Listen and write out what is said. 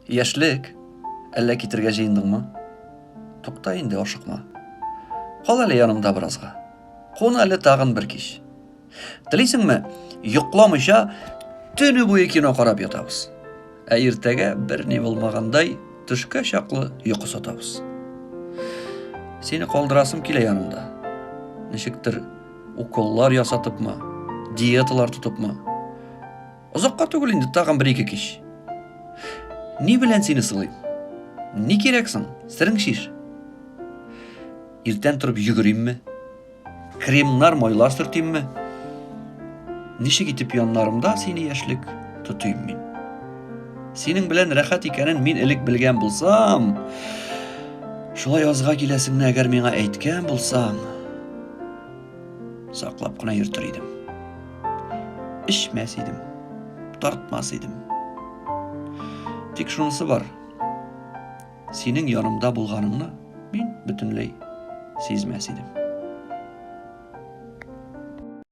Яшьлек, әллә китергә җыендыңмы? Тукта инде, ашыкма. Кал әле янымда беразга. Кун әле тагын бер кич. Телисеңме, йокламыйча төне буе кино карап ятабыз. Ә иртәгә берни булмагандай төшкә чаклы йокы сатабыз. Сине калдырасым килә янымда. Ничектер уколлар ясатыпмы, диеталар тотыпмы? Озакка түгел инде тагын бер-ике кич. Ни белән сине сылыйм? Ни кирәксең? Серең шиш. Иртән торып йөгеримме? Кремнар, майлар сөртимме? Ничек итеп яннарымда сине яшьлек тотыйм мин? Синең белән рәхәт икәнен мин элек белгән булсам, шулай язга киләсеңне әгәр миңа әйткән булсаң, саклап кына йөртер идем. Эчмәс идем, тартмас идем. Тик шунысы бар. Синең янымда булганыңны мин бөтенләй сизмәс идем.